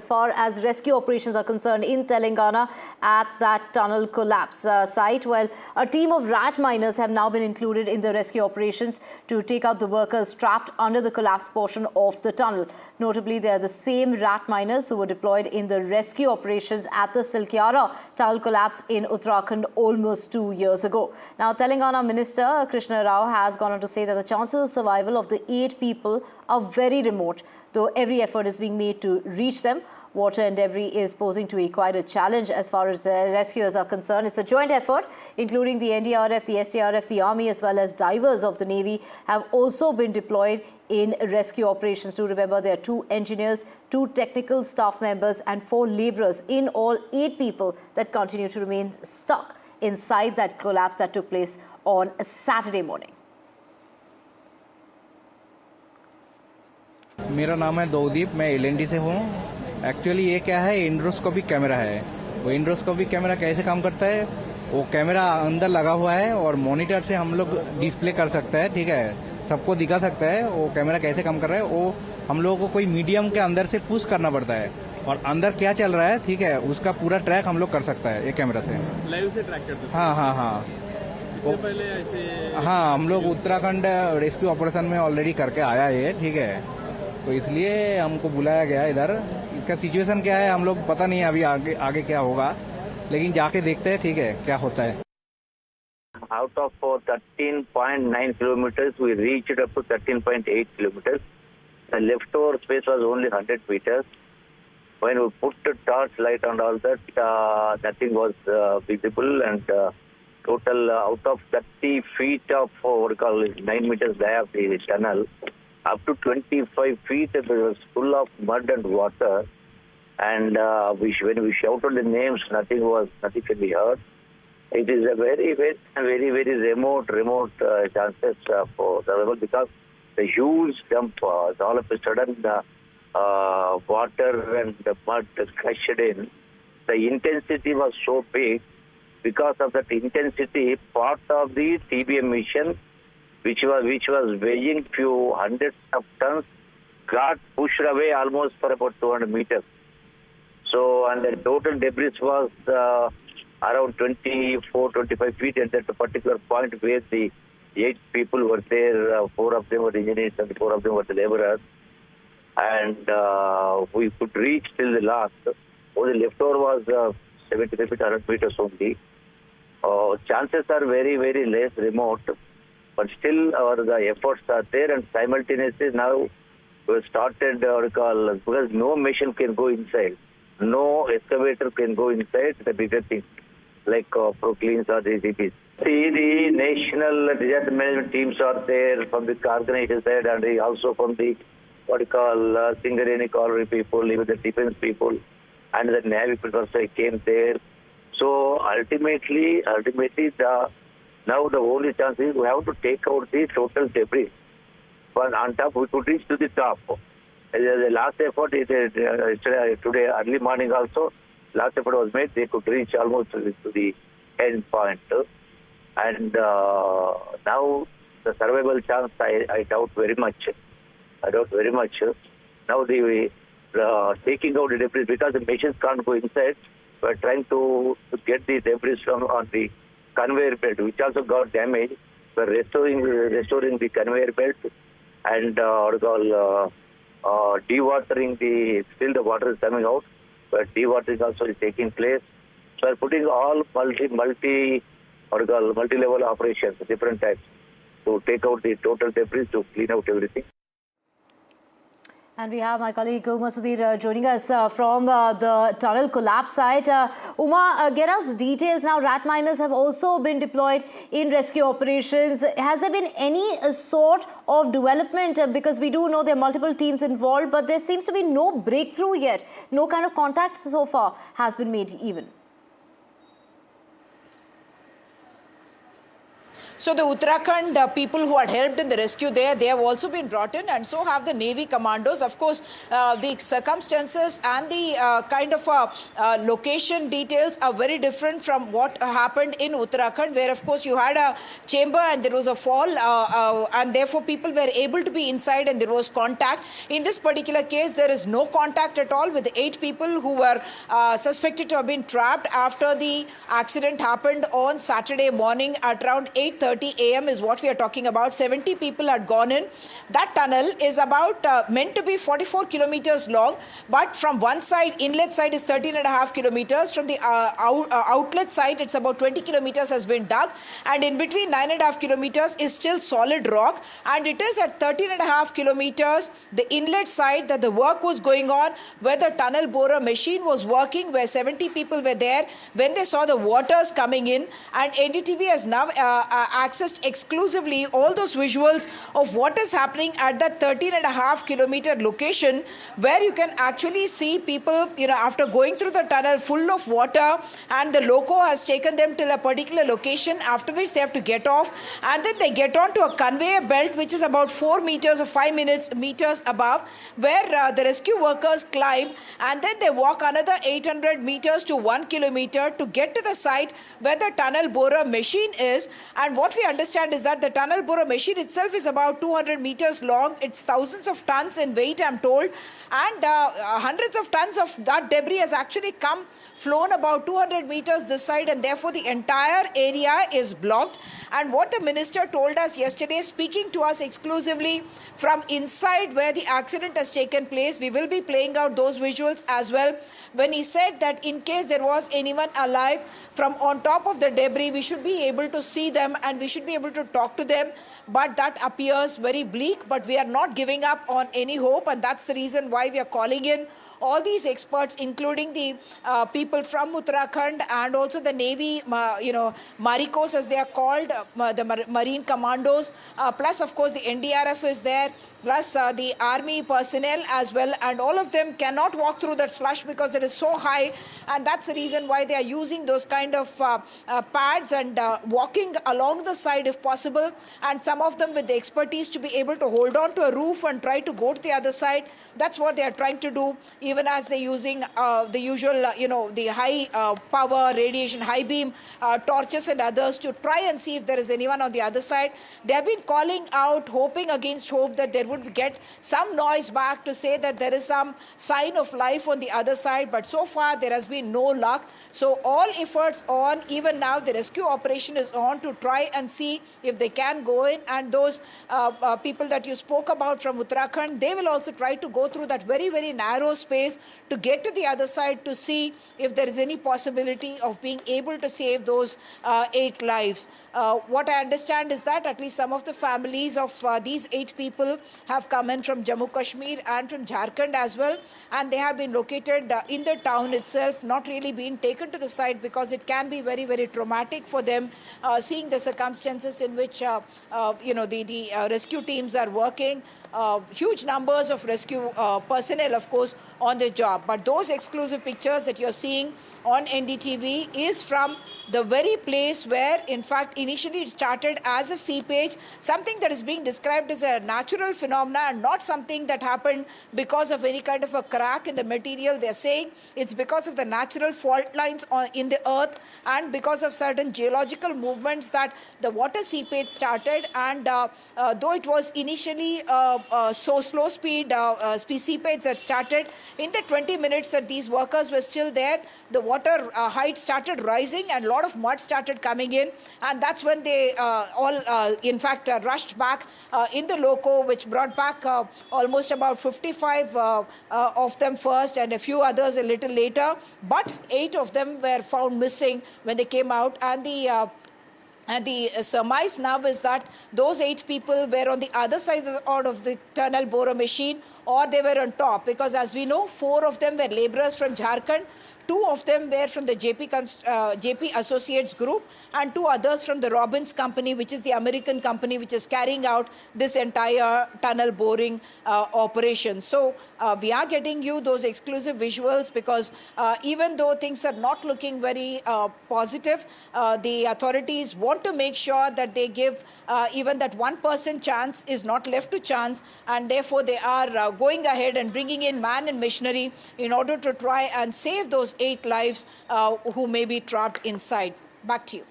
As far as rescue operations are concerned in Telangana at that tunnel collapse site, well, a team of rat miners have now been included in the rescue operations to take out the workers trapped under the collapsed portion of the tunnel. Notably, they are the same rat miners who were deployed in the rescue operations at the Silkyara tunnel collapse in Uttarakhand almost 2 years ago. Now, Telangana Minister Krishna Rao has gone on to say that the chances of survival of the 8 people are very remote, though every effort is being made to reach them. Water and debris is posing to be quite a challenge as far as rescuers are concerned. It's a joint effort, including the NDRF, the SDRF, the Army, as well as divers of the Navy have also been deployed in rescue operations. Do remember, there are 2 engineers, 2 technical staff members and 4 labourers. In all, 8 people that continue to remain stuck inside that collapse that took place on a Saturday morning. मेरा नाम है दौदीप, मैं LND से हूँ। Actually ये क्या है, endoscopic camera है। वो एंडोस्कोपिक कैमरा कैसे काम करता है, वो कैमरा अंदर लगा हुआ है और मॉनिटर से हम लोग डिस्प्ले कर सकते हैं, ठीक है, सबको दिखा सकता है वो कैमरा कैसे काम कर रहा है। वो हम लोगों को कोई मीडियम के अंदर से पुश करना पड़ता है और अंदर क्या चल रहा है, ठीक है, उसका पूरा ट्रैक हम लोग कर सकता है ये कैमरा से, लाइव से ट्रैक करते हैं। हाँ, इससे पहले ऐसे हाँ, हम लोग उत्तराखंड रेस्क्यू ऑपरेशन में ऑलरेडी करके आया है, ठीक है, तो इसलिए हमको बुलाया गया इधर। इसका सिचुएशन क्या है हम लोग पता नहीं है अभी, आगे क्या होगा, लेकिन जाके देखते हैं, ठीक है, क्या होता है। Out of 13.9 kilometers, we reached up to 13.8 kilometers. The leftover space was only 100 meters. When we put the torch light and all that, nothing was visible, and total out of 30 feet of what we call 9 meters diameter of the tunnel, up to 25 feet it was full of mud and water, and when we shouted the names, nothing can be heard. It is a very remote chances for survival, because the huge dump, all of a sudden the water and the mud crushed in. The intensity was so big. Because of that intensity, part of the TBM mission, which was weighing few hundreds of tons, got pushed away almost for about 200 meters. So, and the total debris was around 24-25 feet at that particular point where the 8 people were there. 4 of them were engineers and 4 of them were the laborers. And we could reach till the last. The leftover was 75 feet, 100 meters only. Chances are very less remote. But still, the efforts are there, and simultaneously now we started because no machine can go inside, no excavator can go inside the bigger things like procleans or the GPs. See, the national disaster management teams are there from the organization side, and also from the Singareni Colliery people, even the defense people, and the Navy people also came there. So ultimately, now the only chance is we have to take out the total debris. But on top, we could reach to the top. The last effort is today early morning also. Last effort was made. They could reach almost to the end point. And now the survival chance, I doubt very much. Now the taking out the debris, because the machines can't go inside. We're trying to get the debris from on the conveyor belt, which also got damaged. We're restoring the conveyor belt and dewatering still the water is coming out, but dewatering also is taking place. So we're putting all multi-level operations, different types, to take out the total debris, to clean out everything. And we have my colleague Uma Sudhir joining us from the tunnel collapse site. Uma, get us details now. Rat miners have also been deployed in rescue operations. Has there been any sort of development? Because we do know there are multiple teams involved, but there seems to be no breakthrough yet. No kind of contact so far has been made even. So the Uttarakhand people who had helped in the rescue there, they have also been brought in, and so have the Navy commandos. Of course, the circumstances and the kind of location details are very different from what happened in Uttarakhand, where of course you had a chamber and there was a fall, and therefore people were able to be inside and there was contact. In this particular case, there is no contact at all with the 8 people who were suspected to have been trapped after the accident happened on Saturday morning at around 8:30 a.m. is what we are talking about. 70 people had gone in. That tunnel is about meant to be 44 kilometers long, but from one side, inlet side is 13.5 kilometers. From the outlet side, it's about 20 kilometers has been dug, and in between 9.5 kilometers is still solid rock, and it is at 13.5 kilometers, the inlet side, that the work was going on, where the tunnel borer machine was working, where 70 people were there when they saw the waters coming in, and NDTV has now accessed exclusively all those visuals of what is happening at that 13.5 kilometer location, where you can actually see people, after going through the tunnel full of water, and the loco has taken them till a particular location, after which they have to get off, and then they get onto a conveyor belt which is about 4 meters or 5 meters above, where the rescue workers climb, and then they walk another 800 meters to 1 kilometer to get to the site where the tunnel borer machine is. And what we understand is that the tunnel borer machine itself is about 200 meters long. It's thousands of tons in weight, I'm told, and hundreds of tons of that debris has actually flown about 200 meters this side, and therefore the entire area is blocked. And what the minister told us yesterday, speaking to us exclusively from inside where the accident has taken place, we will be playing out those visuals as well, when he said that in case there was anyone alive from on top of the debris, we should be able to see them and we should be able to talk to them. But that appears very bleak, but we are not giving up on any hope, and that's the reason why we are calling in all these experts, including the people from Uttarakhand and also the Navy, Maricos as they are called, the Marine Commandos, plus of course the NDRF is there, plus the Army personnel as well, and all of them cannot walk through that slush because it is so high, and that's the reason why they are using those kind of pads and walking along the side if possible, and some of them with the expertise to be able to hold on to a roof and try to go to the other side. That's what they are trying to do, even as they're using the usual, the high power, radiation, high beam torches and others to try and see if there is anyone on the other side. They have been calling out, hoping against hope that there would get some noise back to say that there is some sign of life on the other side, but so far there has been no luck. So all efforts on, even now the rescue operation is on to try and see if they can go in, and those people that you spoke about from Uttarakhand, they will also try to go through that very, very narrow space to get to the other side to see if there is any possibility of being able to save those 8 lives. What I understand is that at least some of the families of these 8 people have come in from Jammu Kashmir and from Jharkhand as well, and they have been located in the town itself, not really being taken to the site because it can be very, very traumatic for them, seeing the circumstances in which the rescue teams are working. Huge numbers of rescue personnel, of course, on the job. But those exclusive pictures that you're seeing on NDTV is from the very place where, in fact, initially it started as a seepage, something that is being described as a natural phenomena and not something that happened because of any kind of a crack in the material. They're saying it's because of the natural fault lines in the earth and because of certain geological movements that the water seepage started. And though it was initially so slow speed seepage that started, in the 20 minutes that these workers were still there, the water height started rising and a lot of mud started coming in, and that's when they in fact rushed back in the loco, which brought back almost about 55 of them first and a few others a little later, but 8 of them were found missing when they came out. And the surmise now is that those 8 people were on the other side of the tunnel borer machine or they were on top, because as we know, 4 of them were laborers from Jharkhand, 2 of them were from the JP Associates Group, and 2 others from the Robbins Company, which is the American company which is carrying out this entire tunnel boring operation. So we are getting you those exclusive visuals, because even though things are not looking very positive, the authorities want to make sure that they give even that 1% chance is not left to chance, and therefore they are going ahead and bringing in man and machinery in order to try and save those 8 lives who may be trapped inside. Back to you.